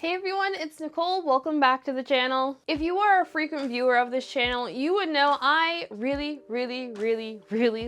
Hey everyone, it's Nicole. Welcome back to the channel. If you are a frequent viewer of this channel, you would know I really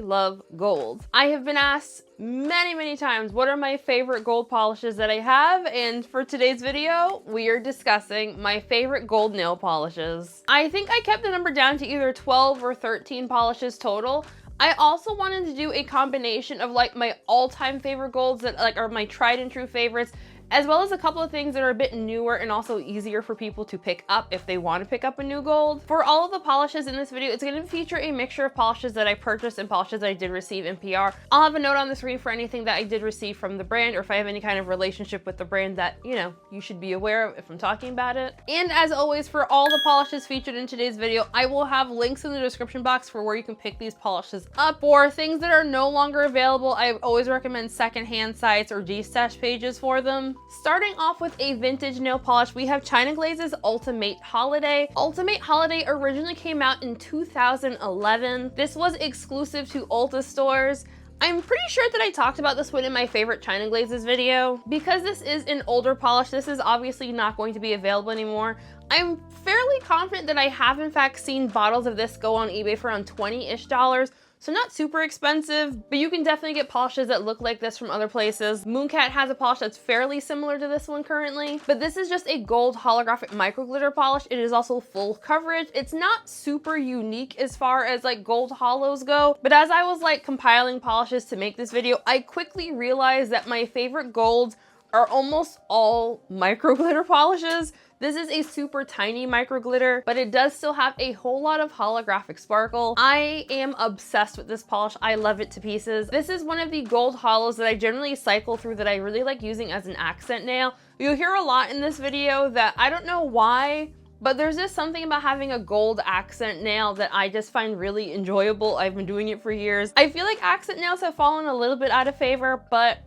love gold. I have been asked many times what are my favorite gold polishes that I have, and for today's video, we are discussing my favorite gold nail polishes. I think I kept the number down to either 12 or 13 polishes total. I also wanted to do a combination of like my all-time favorite golds that like are my tried and true favorites, as well as a couple of things that are a bit newer and also easier for people to pick up if they want to pick up a new gold. For all of the polishes in this video, it's going to feature a mixture of polishes that I purchased and polishes that I did receive in PR. I'll have a note on the screen for anything that I did receive from the brand, or if I have any kind of relationship with the brand that, you know, you should be aware of if I'm talking about it. And as always, for all the polishes featured in today's video, I will have links in the description box for where you can pick these polishes up. For things that are no longer available, I always recommend secondhand sites or D-stash pages for them. Starting off with a vintage nail polish, we have China Glaze's Ultamate Holiday. Ultamate Holiday originally came out in 2011. This was exclusive to Ulta stores. I'm pretty sure that I talked about this one in my favorite China Glazes video. Because this is an older polish, this is obviously not going to be available anymore. I'm fairly confident that I have in fact seen bottles of this go on eBay for around $20-ish. So not super expensive, but you can definitely get polishes that look like this from other places. Mooncat has a polish that's fairly similar to this one currently, but this is just a gold holographic micro glitter polish. It is also full coverage. It's not super unique as far as like gold holos go, but as I was like compiling polishes to make this video, I quickly realized that my favorite golds are almost all micro glitter polishes. This is a super tiny micro glitter, but it does still have a whole lot of holographic sparkle. I am obsessed with this polish. I love it to pieces. This is one of the gold holos that I generally cycle through that I really like using as an accent nail. You'll hear a lot in this video that I don't know why, but there's just something about having a gold accent nail that I just find really enjoyable. I've been doing it for years. I feel like accent nails have fallen a little bit out of favor, but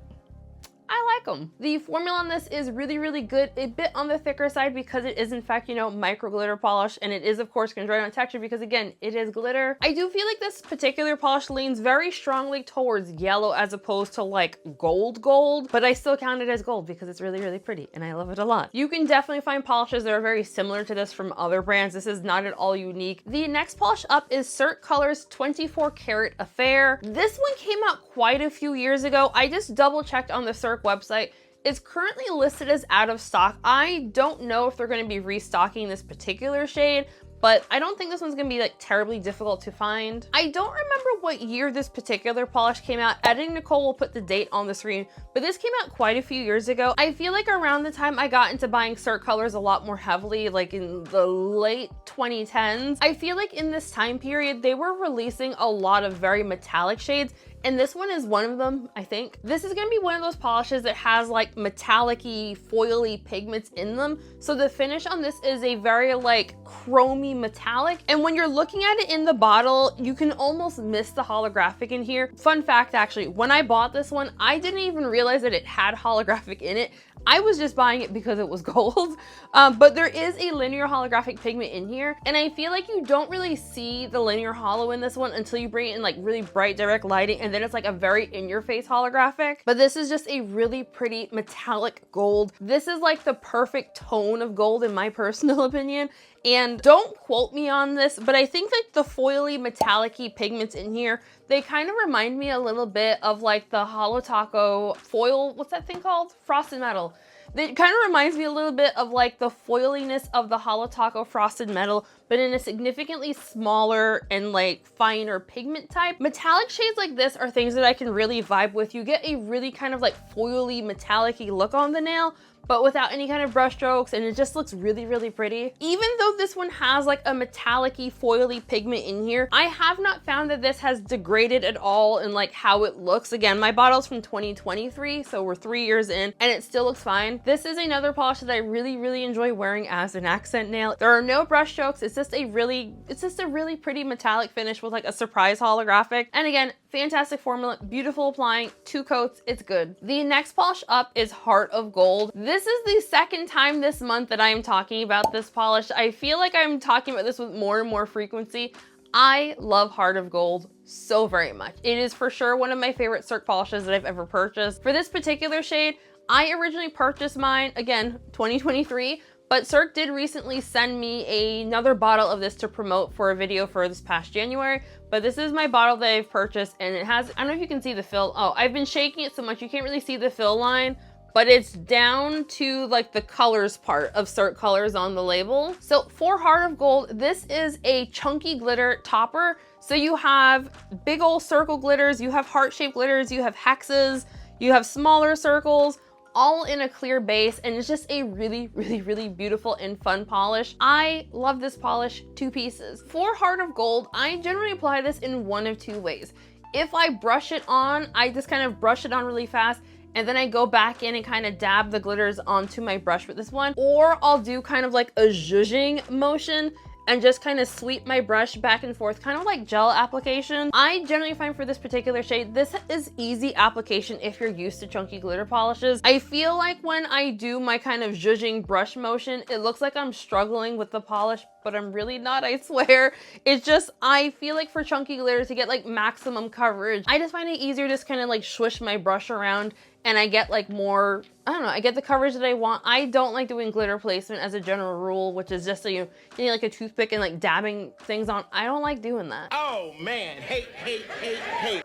I like them. The formula on this is really good, a bit on the thicker side because it is in fact, you know, micro glitter polish, and it is of course going to dry on texture because again, it is glitter. I do feel like this particular polish leans very strongly towards yellow as opposed to like gold, but I still count it as gold because it's really pretty and I love it a lot. You can definitely find polishes that are very similar to this from other brands. This is not at all unique. The next polish up is Cirque Colors 24 Karat Affair. This one came out quite a few years ago. I just double checked on the Cirque website. It's currently listed as out of stock. I don't know if they're going to be restocking this particular shade, but I don't think this one's gonna be like terribly difficult to find. I don't remember what year this particular polish came out. Editing Nicole will put the date on the screen, but this came out quite a few years ago. I feel like around the time I got into buying Cirque Colors a lot more heavily, like in the late 2010s, I feel like in this time period, they were releasing a lot of very metallic shades, and this one is one of them, I think. This is gonna be one of those polishes that has like metallic-y, foily pigments in them. So the finish on this is a very like chromy metallic. And when you're looking at it in the bottle, you can almost miss the holographic in here. Fun fact, actually, when I bought this one, I didn't even realize that it had holographic in it. I was just buying it because it was gold, but there is a linear holographic pigment in here, and I feel like you don't really see the linear holo in this one until you bring it in like really bright direct lighting, and then it's like a very in-your-face holographic. But this is just a really pretty metallic gold. This is like the perfect tone of gold in my personal opinion. And don't quote me on this, but I think like the foily metallic-y pigments in here, they kind of remind me a little bit of like the Holo Taco foil, what's that thing called? Frosted metal. It kind of reminds me a little bit of like the foiliness of the Holo Taco frosted metal, but in a significantly smaller and like finer pigment type. Metallic shades like this are things that I can really vibe with. You get a really kind of like foily metallic-y look on the nail, but without any kind of brush strokes, and it just looks really pretty. Even though this one has like a metallic-y foily pigment in here, I have not found that this has degraded at all in like how it looks. Again, my bottle's from 2023, so we're 3 years in and it still looks fine. This is another polish that I really enjoy wearing as an accent nail. There are no brush strokes. It's just a really pretty metallic finish with like a surprise holographic. And again, fantastic formula, beautiful applying, 2 coats, it's good. The next polish up is Heart of Gold. This is the second time this month that I am talking about this polish. I feel like I'm talking about this with more and more frequency. I love Heart of Gold so very much. It is for sure one of my favorite Cirque polishes that I've ever purchased. For this particular shade, I originally purchased mine, again, 2023, but Cirque did recently send me another bottle of this to promote for a video for this past January. But this is my bottle that I've purchased, and it has, I don't know if you can see the fill. Oh, I've been shaking it so much you can't really see the fill line, but it's down to like the colors part of Cirque Colors on the label. So for Heart of Gold, this is a chunky glitter topper. So you have big old circle glitters, you have heart-shaped glitters, you have hexes, you have smaller circles, all in a clear base, and it's just a really, really, really beautiful and fun polish. I love this polish, 2 pieces. For Heart of Gold, I generally apply this in one of 2 ways. If I brush it on, I just kind of brush it on really fast, and then I go back in and kind of dab the glitters onto my brush with this one, or I'll do kind of like a zhuzhing motion and just kind of sweep my brush back and forth, kind of like gel application. I generally find for this particular shade, this is easy application if you're used to chunky glitter polishes. I feel like when I do my kind of zhuzhing brush motion, it looks like I'm struggling with the polish, but I'm really not, I swear. It's just, I feel like for chunky glitter to get like maximum coverage, I just find it easier to just kind of like swish my brush around and I get like more, I don't know, I get the coverage that I want. I don't like doing glitter placement as a general rule, which is just so you need like a toothpick and like dabbing things on. I don't like doing that. Oh man, hate.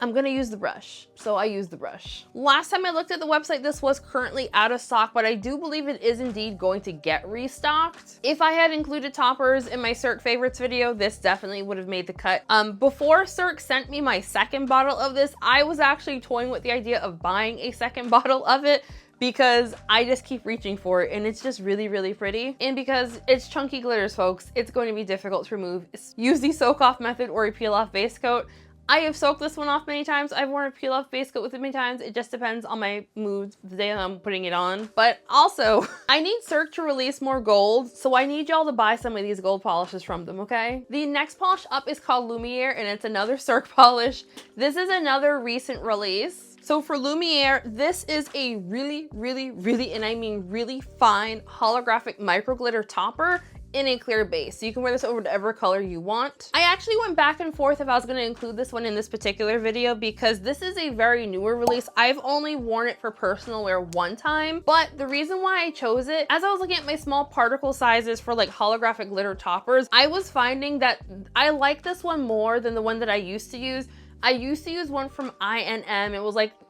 I'm gonna use the brush, so I use the brush. Last time I looked at the website, this was currently out of stock, but I do believe it is indeed going to get restocked. If I had included toppers in my Cirque favorites video, this definitely would have made the cut. Before Cirque sent me my second bottle of this, I was actually toying with the idea of buying a second bottle of it because I just keep reaching for it and it's just really, really pretty. And because it's chunky glitters, folks, it's going to be difficult to remove. Use the soak off method or a peel off base coat. I have soaked this one off many times. I've worn a peel off base coat with it many times. It just depends on my mood the day that I'm putting it on. But also, I need Cirque to release more gold, so I need y'all to buy some of these gold polishes from them, okay? The next polish up is called Lumière, and it's another Cirque polish. This is another recent release. So for Lumière, this is a really, really, really, and I mean really fine holographic micro glitter topper in a clear base. So you can wear this over whatever color you want. I actually went back and forth if I was gonna include this one in this particular video because this is a very newer release. I've only worn it for personal wear one time, but the reason why I chose it, as I was looking at my small particle sizes for like holographic glitter toppers, I was finding that I like this one more than the one that I used to use. I used to use one from INM.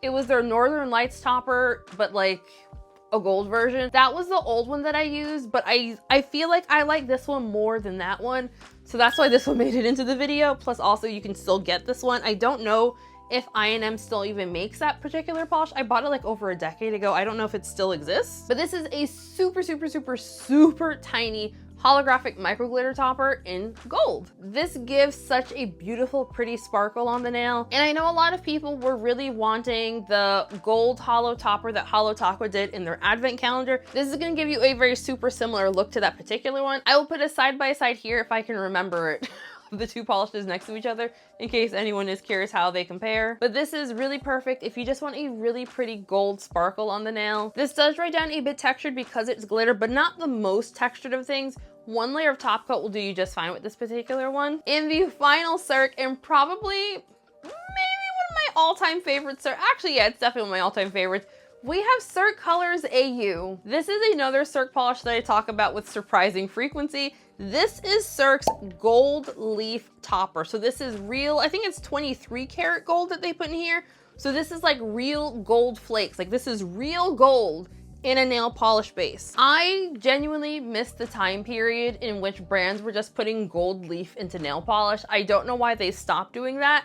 It was their Northern Lights topper, but like a gold version. That was the old one that I used, but I feel like I like this one more than that one. So that's why this one made it into the video. Plus also you can still get this one. I don't know if INM still even makes that particular polish. I bought it like over a decade ago. I don't know if it still exists, but this is a super, super, super, super tiny holographic micro glitter topper in gold. This gives such a beautiful, pretty sparkle on the nail. And I know a lot of people were really wanting the gold holo topper that Holo Taco did in their advent calendar. This is gonna give you a very super similar look to that particular one. I will put a side by side here if I can remember it. The 2 polishes next to each other in case anyone is curious how they compare. But this is really perfect if you just want a really pretty gold sparkle on the nail. This does dry down a bit textured because it's glitter, but not the most textured of things. 1 layer of top coat will do you just fine with this particular one. In the final Cirque, and probably maybe one of my all-time favorites, actually yeah, it's definitely one of my all-time favorites, we have Cirque Colors Au. This is another Cirque polish that I talk about with surprising frequency. This is Cirque's gold leaf topper. So this is real, I think it's 23 karat gold that they put in here. So this is like real gold flakes. Like this is real gold in a nail polish base. I genuinely missed the time period in which brands were just putting gold leaf into nail polish. I don't know why they stopped doing that.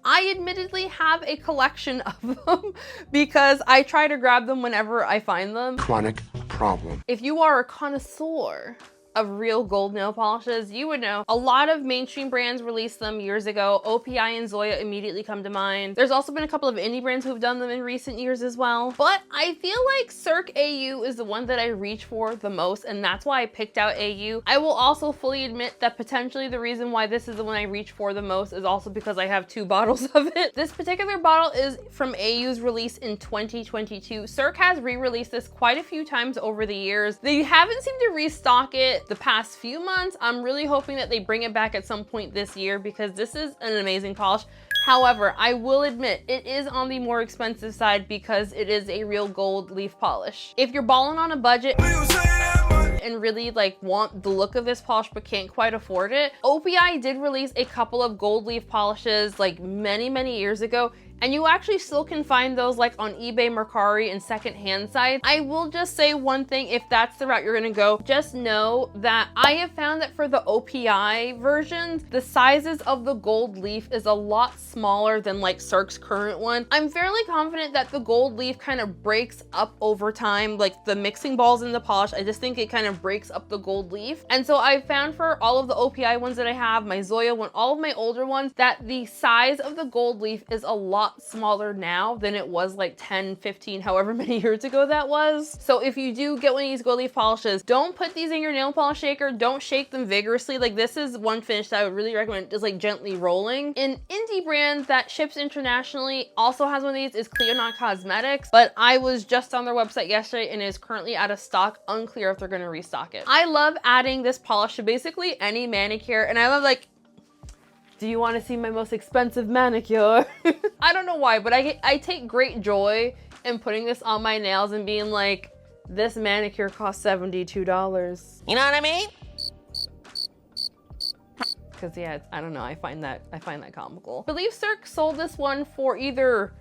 I admittedly have a collection of them because I try to grab them whenever I find them. Chronic problem. If you are a connoisseur of real gold nail polishes, you would know a lot of mainstream brands released them years ago. OPI and Zoya immediately come to mind. There's also been a couple of indie brands who've done them in recent years as well. But I feel like Cirque Au is the one that I reach for the most, and that's why I picked out Au. I will also fully admit that potentially the reason why this is the one I reach for the most is also because I have 2 bottles of it. This particular bottle is from Au's release in 2022. Cirque has re-released this quite a few times over the years. They haven't seemed to restock it the past few months. I'm really hoping that they bring it back at some point this year because this is an amazing polish. However, I will admit it is on the more expensive side because it is a real gold leaf polish. If you're balling on a budget and really like want the look of this polish but can't quite afford it, OPI did release a couple of gold leaf polishes like many years ago, and you actually still can find those like on eBay, Mercari, and secondhand sites. I will just say one thing, if that's the route you're gonna go, just know that I have found that for the OPI versions, the sizes of the gold leaf is a lot smaller than like Cirque's current one. I'm fairly confident that the gold leaf kind of breaks up over time, like the mixing balls in the polish. I just think it kind of breaks up the gold leaf. And so I've found for all of the OPI ones that I have, my Zoya one, all of my older ones, that the size of the gold leaf is a lot smaller now than it was like 10, 15, however many years ago that was. So if you do get one of these gold leaf polishes, don't put these in your nail polish shaker. Don't shake them vigorously. Like, this is one finish that I would really recommend, just like gently rolling. An indie brand that ships internationally also has one of these is Cleo Not Cosmetics, but I was just on their website yesterday and it is currently out of stock. Unclear if they're going to restock it. I love adding this polish to basically any manicure, and I love like, do you want to see my most expensive manicure? I don't know why, but I take great joy in putting this on my nails and being like, this manicure costs $72. You know what I mean? Because yeah, I don't know, I find that comical. I believe Cirque sold this one for either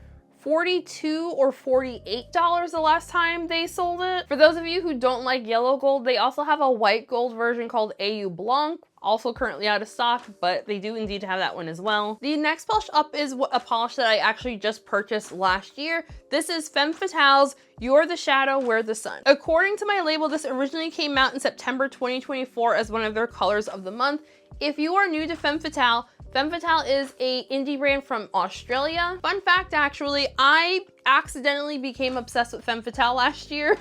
$42 or $48 the last time they sold it. For those of you who don't like yellow gold, they also have a white gold version called AU Blanc, also currently out of stock, but they do indeed have that one as well. The next polish up is a polish that I actually just purchased last year. This is Femme Fatale's You're the Shadow, We're the Sun. According to my label, this originally came out in September 2024 as one of their colors of the month. If you are new to Femme Fatale, Femme Fatale is a indie brand from Australia. Fun fact, actually, I accidentally became obsessed with Femme Fatale last year.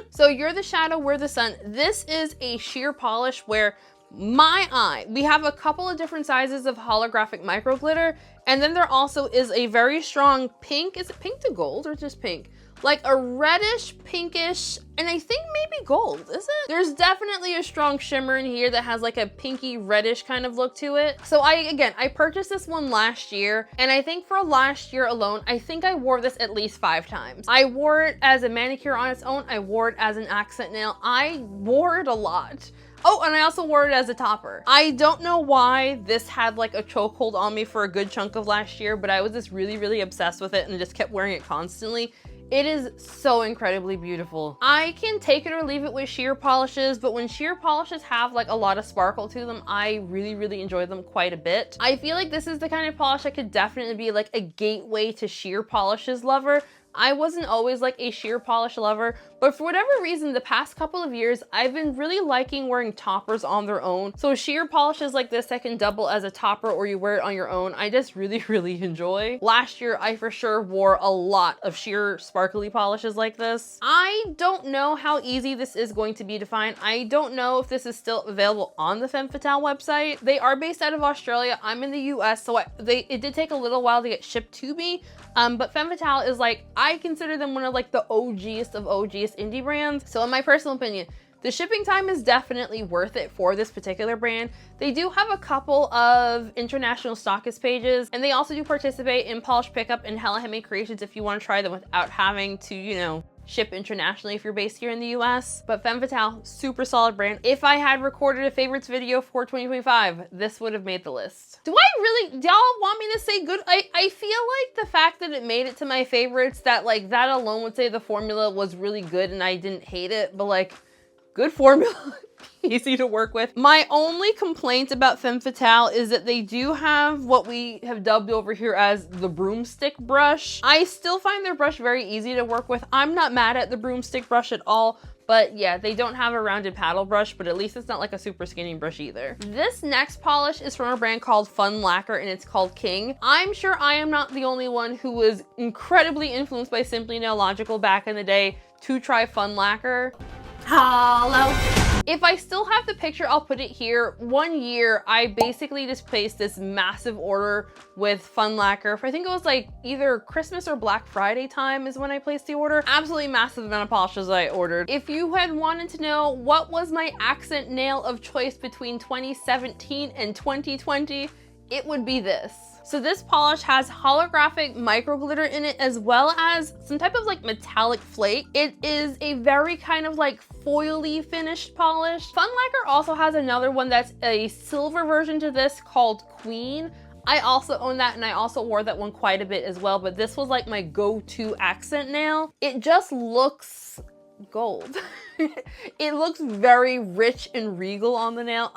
So You're the Shadow, We're the Sun. This is a sheer polish where we have a couple of different sizes of holographic micro glitter, and then there also is a very strong pink. Is it pink to gold or just pink? Like a reddish, pinkish, and I think maybe gold, is it? There's definitely a strong shimmer in here that has like a pinky reddish kind of look to it. So I purchased this one last year, and I think for last year alone, I think I wore this at least 5 times. I wore it as a manicure on its own. I wore it as an accent nail. I wore it a lot. Oh, and I also wore it as a topper. I don't know why this had like a chokehold on me for a good chunk of last year, but I was just really obsessed with it and just kept wearing it constantly. It is so incredibly beautiful. I can take it or leave it with sheer polishes, but when sheer polishes have like a lot of sparkle to them, I really enjoy them quite a bit. I feel like this is the kind of polish that could definitely be like a gateway to sheer polishes lover. I wasn't always like a sheer polish lover, but for whatever reason, the past couple of years, I've been really liking wearing toppers on their own. So sheer polishes like this that can double as a topper or you wear it on your own, I just really enjoy. Last year, I for sure wore a lot of sheer sparkly polishes like this. I don't know how easy this is going to be to find. I don't know if this is still available on the Femme Fatale website. They are based out of Australia. I'm in the US, so it did take a little while to get shipped to me. But Femme Fatale is like, I consider them one of like the OGest of OGest indie brands. So in my personal opinion, the shipping time is definitely worth it for this particular brand. They do have a couple of international stockist pages, and they also do participate in polish pickup and Hella Handmade Creations if you want to try them without having to, you know, ship internationally if you're based here in the US. But Femme Fatale, super solid brand. If I had recorded a favorites video for 2025, this would have made the list. Do y'all want me to say good? I feel like the fact that it made it to my favorites, that like that alone would say the formula was really good and I didn't hate it, but like, good formula. Easy to work with. My only complaint about Femme Fatale is that they do have what we have dubbed over here as the broomstick brush. I still find their brush very easy to work with. I'm not mad at the broomstick brush at all, but yeah, they don't have a rounded paddle brush, but at least it's not like a super skinny brush either. This next polish is from a brand called Fun Lacquer, and it's called King. I'm sure I am not the only one who was incredibly influenced by Simply Nailogical back in the day to try Fun Lacquer. Hello. If I still have the picture, I'll put it here. One year, I basically just placed this massive order with Fun Lacquer. I think it was like either Christmas or Black Friday time is when I placed the order. Absolutely massive amount of polishes I ordered. If you had wanted to know what was my accent nail of choice between 2017 and 2020, it would be this. So this polish has holographic micro glitter in it, as well as some type of like metallic flake. It is a very kind of like foily finished polish. Fun Lacquer also has another one that's a silver version to this called Queen. I also own that, and I also wore that one quite a bit as well, but this was like my go-to accent nail. It just looks gold. It looks very rich and regal on the nail.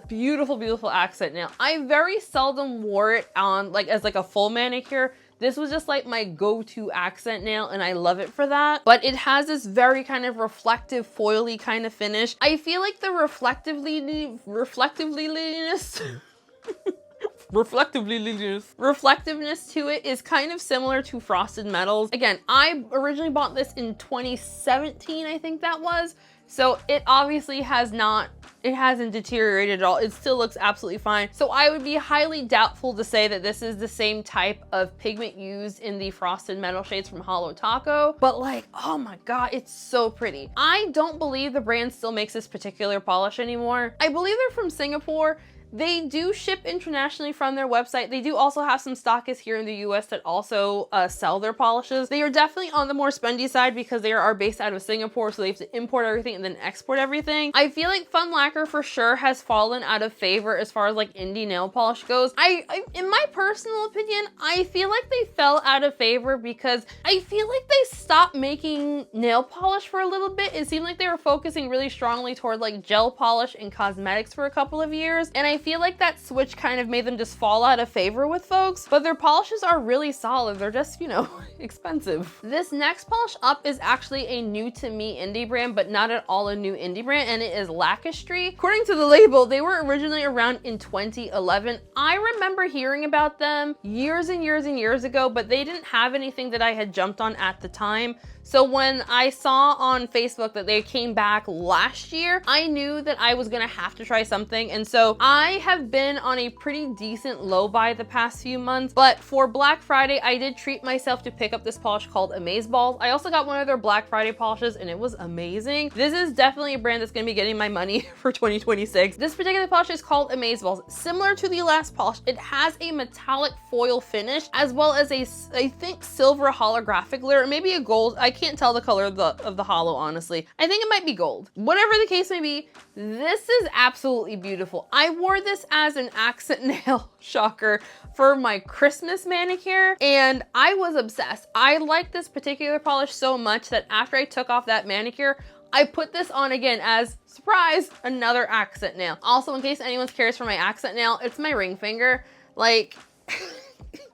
Beautiful, beautiful accent nail. I very seldom wore it on like as like a full manicure. This was just like my go-to accent nail, and I love it for that. But it has this very kind of reflective, foily kind of finish. I feel like the reflectiveness to it is kind of similar to Frosted Metals. Again, I originally bought this in 2017, I think that was. So it obviously hasn't deteriorated at all. It still looks absolutely fine. So I would be highly doubtful to say that this is the same type of pigment used in the Frosted Metal shades from Holo Taco, but like, oh my God, it's so pretty. I don't believe the brand still makes this particular polish anymore. I believe they're from Singapore. They do ship internationally from their website. They do also have some stockists here in the US that also sell their polishes. They are definitely on the more spendy side because they are based out of Singapore, so they have to import everything and then export everything. I feel like Fun Lacquer for sure has fallen out of favor as far as like indie nail polish goes. In my personal opinion, I feel like they fell out of favor because I feel like they stopped making nail polish for a little bit. It seemed like they were focusing really strongly toward like gel polish and cosmetics for a couple of years, and I feel like that switch kind of made them just fall out of favor with folks, but their polishes are really solid. They're just, you know, expensive. This next polish up is actually a new to me indie brand, but not at all a new indie brand, and it is Lacquistry. According to the label, they were originally around in 2011. I remember hearing about them years and years and years ago, but they didn't have anything that I had jumped on at the time. So when I saw on Facebook that they came back last year, I knew that I was gonna have to try something. And so I have been on a pretty decent low buy the past few months, but for Black Friday, I did treat myself to pick up this polish called Amazeballs. I also got one of their Black Friday polishes and it was amazing. This is definitely a brand that's gonna be getting my money for 2026. This particular polish is called Amazeballs. Similar to the last polish, it has a metallic foil finish as well as a, I think, silver holographic glitter, maybe a gold. I can't tell the color of the holo, honestly. I think it might be gold. Whatever the case may be, this is absolutely beautiful. I wore this as an accent nail, shocker, for my Christmas manicure, and I was obsessed. I like this particular polish so much that after I took off that manicure, I put this on again as, surprise, another accent nail. Also, in case anyone's curious for my accent nail, it's my ring finger. Like,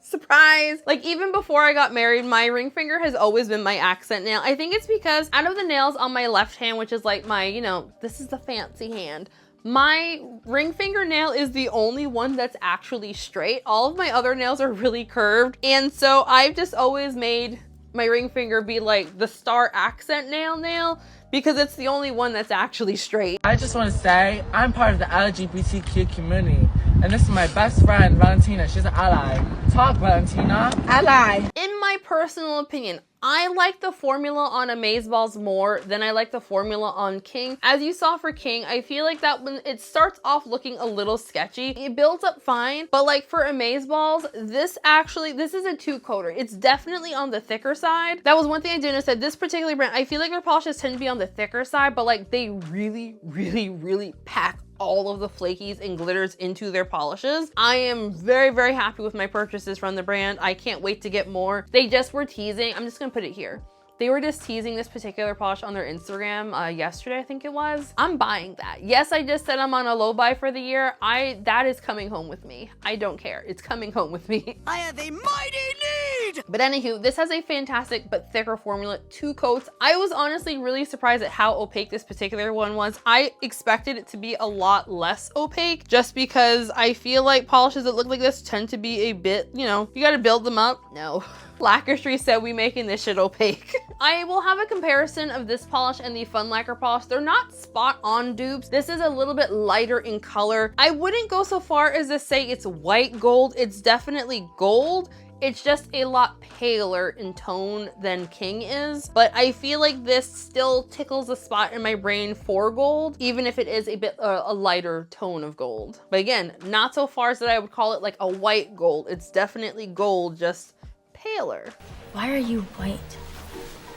surprise. Like, even before I got married, my ring finger has always been my accent nail. I think it's because out of the nails on my left hand, which is like my, you know, this is the fancy hand, my ring fingernail is the only one that's actually straight. All of my other nails are really curved. And so I've just always made my ring finger be like the star accent nail because it's the only one that's actually straight. I just want to say I'm part of the LGBTQ community, and this is my best friend, Valentina. She's an ally. Talk, Valentina. Ally. In my personal opinion, I like the formula on Amazeballs more than I like the formula on King. As you saw for King, I feel like that when it starts off looking a little sketchy, it builds up fine. But like for Amazeballs, this is a 2-coater. It's definitely on the thicker side. That was one thing I did. I said this particular brand, I feel like their polishes tend to be on the thicker side, but like they really, really, really pack all of the flakies and glitters into their polishes. I am very, very happy with my purchases from the brand. I can't wait to get more. They just were teasing, I'm just gonna put it here. They were just teasing this particular polish on their Instagram yesterday, I think it was. I'm buying that. Yes, I just said I'm on a low buy for the year. That is coming home with me. I don't care. It's coming home with me. I have a mighty need! But anywho, this has a fantastic but thicker formula, 2 coats. I was honestly really surprised at how opaque this particular one was. I expected it to be a lot less opaque just because I feel like polishes that look like this tend to be a bit, you know, you gotta build them up. No. Lacquistry said we making this shit opaque. I will have a comparison of this polish and the Fun Lacquer polish. They're not spot on dupes. This is a little bit lighter in color. I wouldn't go so far as to say it's white gold. It's definitely gold. It's just a lot paler in tone than King is, but I feel like this still tickles a spot in my brain for gold, even if it is a bit a lighter tone of gold. But again, not so far as that I would call it like a white gold. It's definitely gold, just paler. Why are you white?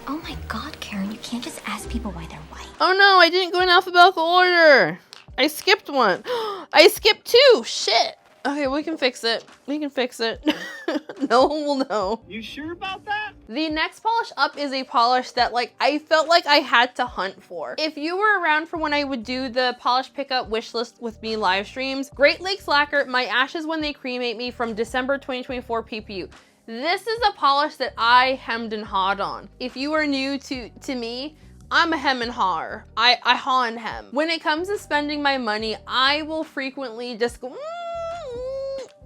Oh my God, Karen, you can't just ask people why they're white. Oh no, I didn't go in alphabetical order. I skipped one. I skipped two, shit. Okay, we can fix it. We can fix it. No one will know. You sure about that? The next polish up is a polish that like I felt like I had to hunt for. If you were around for when I would do the polish pickup wish list with me live streams, Great Lakes Lacquer, My Ashes When They Cremate Me from December 2024 PPU. This is a polish that I hemmed and hawed on. If you are new to me, I'm a hem and hawer. I haw and hem. When it comes to spending my money, I will frequently just go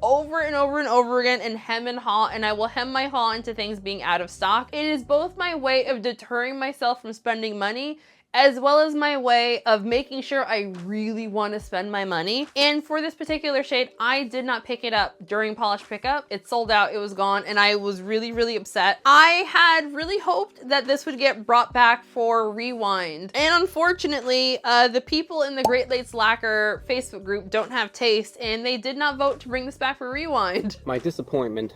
over and over and over again and hem and haw, and I will hem my haw into things being out of stock. It is both my way of deterring myself from spending money as well as my way of making sure I really want to spend my money. And for this particular shade, I did not pick it up during polish pickup. It sold out, it was gone, and I was really, really upset. I had really hoped that this would get brought back for Rewind. And unfortunately, the people in the Great Lakes Lacquer Facebook group don't have taste, and they did not vote to bring this back for Rewind. My disappointment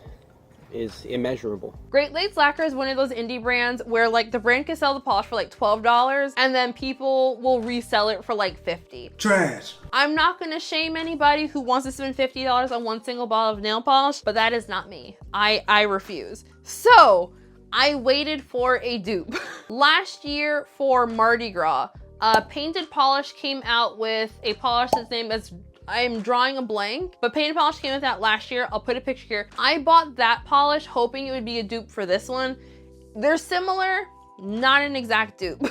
is immeasurable. Great Lakes Lacquer is one of those indie brands where like the brand can sell the polish for like $12 and then people will resell it for like $50. Trash. I'm not gonna shame anybody who wants to spend $50 on one single bottle of nail polish, but that is not me. I refuse. So I waited for a dupe. Last year for Mardi Gras, Painted Polish came out with a polish that's named as, I'm drawing a blank, but Painted Polish came with that last year. I'll put a picture here. I bought that polish hoping it would be a dupe for this one. They're similar, not an exact dupe.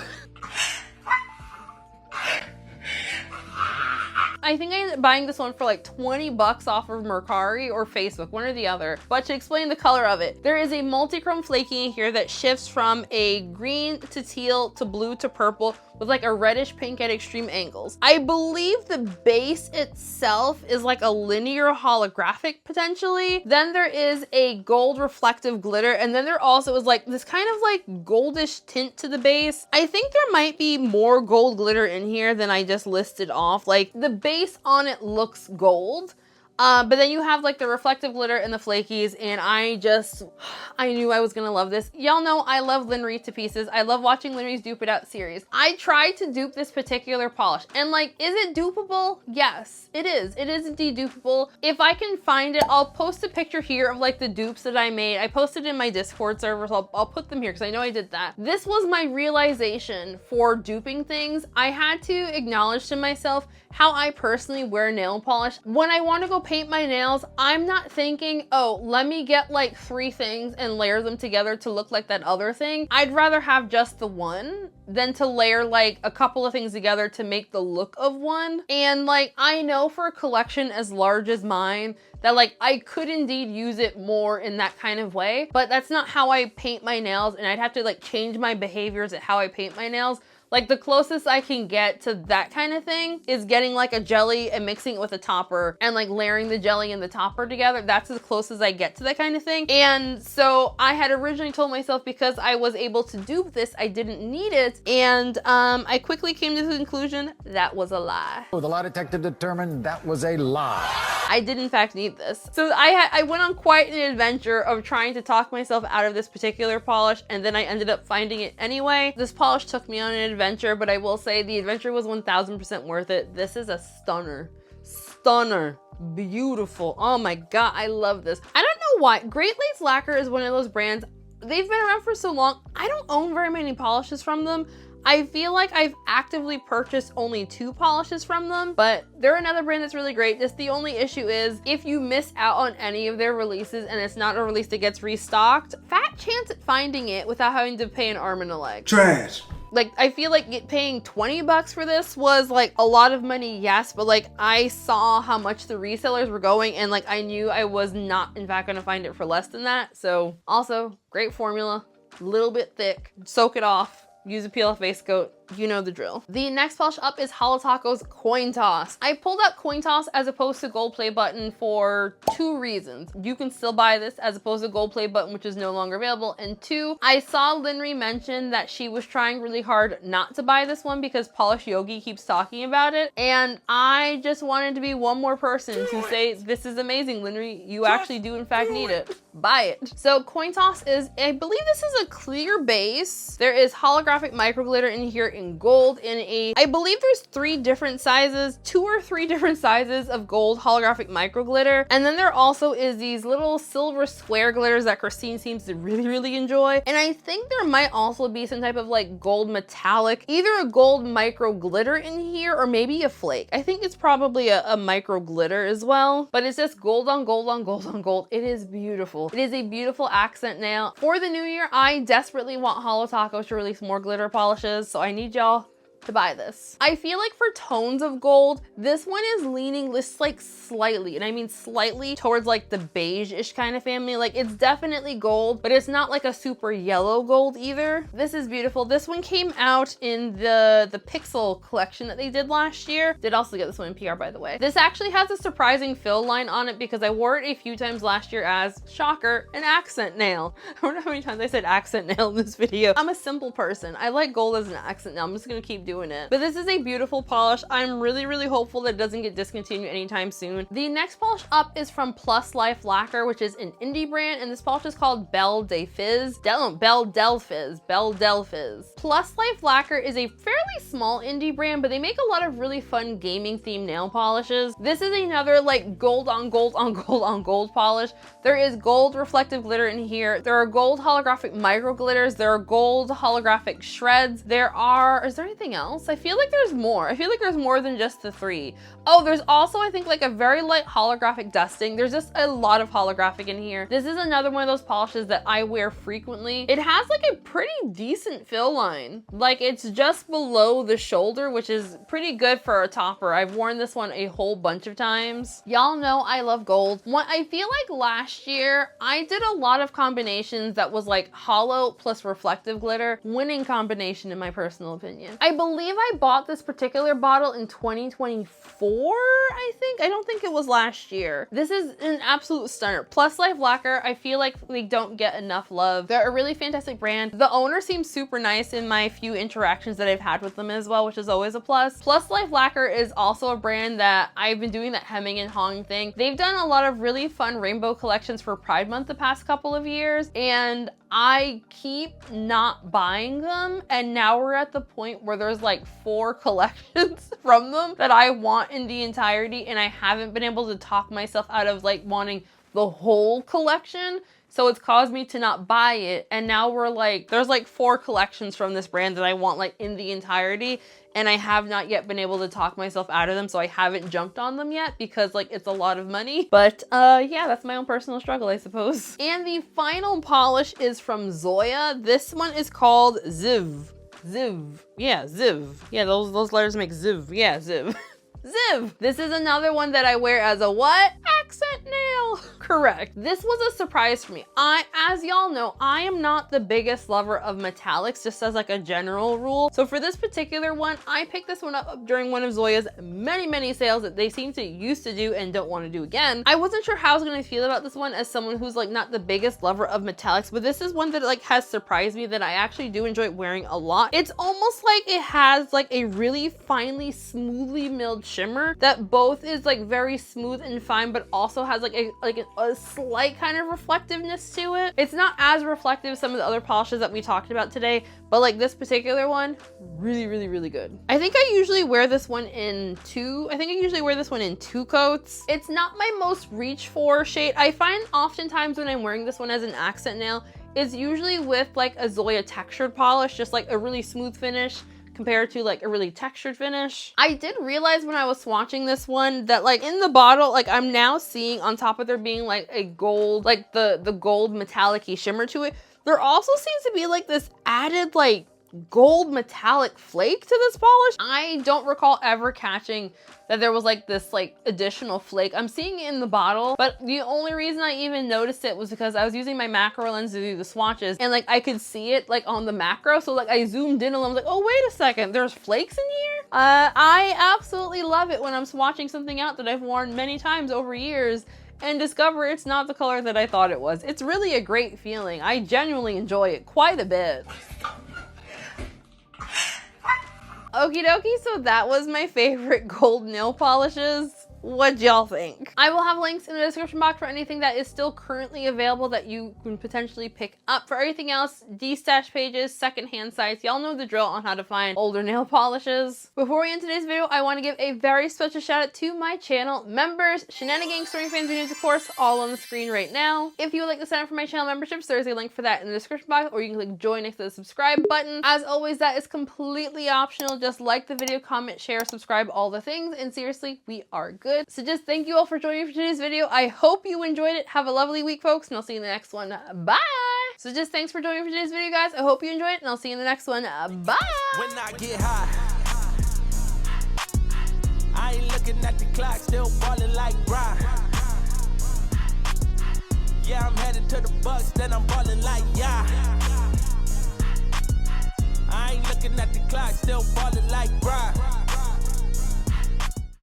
I think I ended up buying this one for like 20 bucks off of Mercari or Facebook, one or the other. But to explain the color of it, there is a multi-chrome flaking in here that shifts from a green to teal to blue to purple with like a reddish pink at extreme angles. I believe the base itself is like a linear holographic potentially. Then there is a gold reflective glitter, and then there also is like this kind of like goldish tint to the base. I think there might be more gold glitter in here than I just listed off. Like the base on it looks gold. But then you have like the reflective glitter and the flakies, and I knew I was gonna love this. Y'all know I love Lynn Reed to pieces. I love watching Lynn Reed's Dupe It Out series. I tried to dupe this particular polish, and like, is it dupable? Yes, it is. It is indeed dupable. If I can find it, I'll post a picture here of like the dupes that I made. I posted in my Discord server, so I'll put them here because I know I did that. This was my realization for duping things. I had to acknowledge to myself how I personally wear nail polish. When I want to go paint my nails, I'm not thinking, oh, let me get like 3 things and layer them together to look like that other thing. I'd rather have just the one than to layer like a couple of things together to make the look of one. And like, I know for a collection as large as mine that like I could indeed use it more in that kind of way, but that's not how I paint my nails, and I'd have to like change my behaviors at how I paint my nails. Like the closest I can get to that kind of thing is getting like a jelly and mixing it with a topper and like layering the jelly and the topper together. That's as close as I get to that kind of thing. And so I had originally told myself because I was able to dupe this, I didn't need it. And I quickly came to the conclusion that was a lie. The lie detector determined that was a lie. I did in fact need this. So I went on quite an adventure of trying to talk myself out of this particular polish, and then I ended up finding it anyway. This polish took me on an adventure, but I will say the adventure was 1000% worth it. This is a stunner. Stunner. Beautiful. Oh my god, I love this. I don't know why. Great Lakes Lacquer is one of those brands. They've been around for so long. I don't own very many polishes from them. I feel like I've actively purchased only 2 polishes from them, but they're another brand that's really great. Just the only issue is if you miss out on any of their releases and it's not a release that gets restocked, fat chance at finding it without having to pay an arm and a leg. Trash. Like, I feel like paying 20 bucks for this was like a lot of money, yes, but like I saw how much the resellers were going, and like I knew I was not in fact gonna find it for less than that. So also great formula, little bit thick, soak it off. Use a peel off base coat, you know the drill. The next polish up is Holo Taco's Coin Toss. I pulled out Coin Toss as opposed to Gold Play Button for 2 reasons. You can still buy this as opposed to Gold Play Button, which is no longer available. And 2, I saw Linry mention that she was trying really hard not to buy this one because Polish Yogi keeps talking about it. And I just wanted to be one more person to say, this is amazing, Linry. You actually do in fact need it. Buy it. So Coin Toss is, I believe this is a clear base. There is holographic micro glitter in here in gold in a, I believe there's 3 different sizes, 2 or 3 different sizes of gold holographic micro glitter. And then there also is these little silver square glitters that Christine seems to really enjoy. And I think there might also be some type of like gold metallic, either a gold micro glitter in here or maybe a flake. I think it's probably a micro glitter as well, but it's just gold on gold on gold on gold. It is beautiful. It is a beautiful accent nail. For the new year, I desperately want Holo Taco to release more glitter polishes, so I need y'all to buy this. I feel like for tones of gold, this one is leaning just like slightly, and I mean slightly, towards like the beige-ish kind of family. Like it's definitely gold, but it's not like a super yellow gold either. This is beautiful. This one came out in the Pixel collection that they did last year. Did also get this one in PR, by the way. This actually has a surprising fill line on it because I wore it a few times last year as, shocker, an accent nail. I don't know how many times I said accent nail in this video. I'm a simple person. I like gold as an accent nail. I'm just gonna keep doing it. But this is a beautiful polish. I'm really hopeful that it doesn't get discontinued anytime soon. The next polish up is from Plus Life Lacquer, which is an indie brand, and this polish is called Belle de Fizz. Belle Del Fizz. Plus Life Lacquer is a fairly small indie brand, but they make a lot of really fun gaming themed nail polishes. This is another like gold on gold on gold on gold polish. There is gold reflective glitter in here. There are gold holographic micro glitters. There are gold holographic shreds. Is there anything else? I feel like there's more. I feel like there's more than just the 3. Oh, there's also, I think, like a very light holographic dusting. There's just a lot of holographic in here. This is another one of those polishes that I wear frequently. It has like a pretty decent fill line. Like it's just below the shoulder, which is pretty good for a topper. I've worn this one a whole bunch of times. Y'all know I love gold. I feel like last year I did a lot of combinations that was like hollow plus reflective glitter. Winning combination in my personal opinion. I believe I bought this particular bottle in 2024, I think. I don't think it was last year. This is an absolute stunner. Plus Life Lacquer, I feel like they don't get enough love. They're a really fantastic brand. The owner seems super nice in my few interactions that I've had with them as well, which is always a plus. Plus Life Lacquer is also a brand that I've been doing that hemming and hawing thing. They've done a lot of really fun rainbow collections for Pride Month the past couple of years, and I keep not buying them, and now we're at the point where there's like 4 collections from them that I want in the entirety, and I haven't been able to talk myself out of like wanting the whole collection. So it's caused me to not buy it, and now we're like, there's like 4 collections from this brand that I want like in the entirety, and I have not yet been able to talk myself out of them, so I haven't jumped on them yet because like it's a lot of money. But yeah, that's my own personal struggle, I suppose. And the final polish is from Zoya. This one is called Ziv. Yeah, Ziv. Yeah, those letters make Ziv. Yeah, Ziv. Ziv. This is another one that I wear as a what? Accent nail. Correct. This was a surprise for me. As y'all know, I am not the biggest lover of metallics, just as like a general rule. So for this particular one, I picked this one up during one of Zoya's many sales that they seem to used to do and don't want to do again. I wasn't sure how I was going to feel about this one as someone who's like not the biggest lover of metallics, but this is one that like has surprised me that I actually do enjoy wearing a lot. It's almost like it has like a really finely, smoothly milled shimmer that both is like very smooth and fine, but also has like a slight kind of reflectiveness to it. It's not as reflective as some of the other polishes that we talked about today, but like this particular one, really good. I think I usually wear this one in 2 coats. It's not my most reach for shade. I find oftentimes when I'm wearing this one as an accent nail, it's usually with like a Zoya textured polish, just like a really smooth finish compared to like a really textured finish. I did realize when I was swatching this one that like in the bottle, like I'm now seeing on top of there being like a gold, like the gold metallic-y shimmer to it, there also seems to be like this added like gold metallic flake to this polish. I don't recall ever catching that there was like this like additional flake. I'm seeing it in the bottle, but the only reason I even noticed it was because I was using my macro lens to do the swatches, and like I could see it like on the macro. So like I zoomed in and I was like, oh, wait a second, there's flakes in here? I absolutely love it when I'm swatching something out that I've worn many times over years and discover it's not the color that I thought it was. It's really a great feeling. I genuinely enjoy it quite a bit. Okie dokie, so that was my favorite gold nail polishes. What'd y'all think? I will have links in the description box for anything that is still currently available that you can potentially pick up. For everything else, de-stash pages, secondhand sites, y'all know the drill on how to find older nail polishes. Before we end today's video, I want to give a very special shout out to my channel members, Shenanigans, Story Fans videos, of course, all on the screen right now. If you would like to sign up for my channel memberships, there's a link for that in the description box, or you can click join next to the subscribe button. As always, that is completely optional. Just like the video, comment, share, subscribe, all the things, and seriously, we are good. So just thank you all for joining me for today's video. I hope you enjoyed it. Have a lovely week, folks, and I'll see you in the next one. Bye! So just thanks for joining me for today's video, guys. I hope you enjoyed it, and I'll see you in the next one. Bye! When I get high, I ain't looking at the clock, still ballin' like Brown. Yeah, I'm headed to the Bucks, then I'm ballin' like yeah. I ain't looking at the clock, still ballin' like Brown.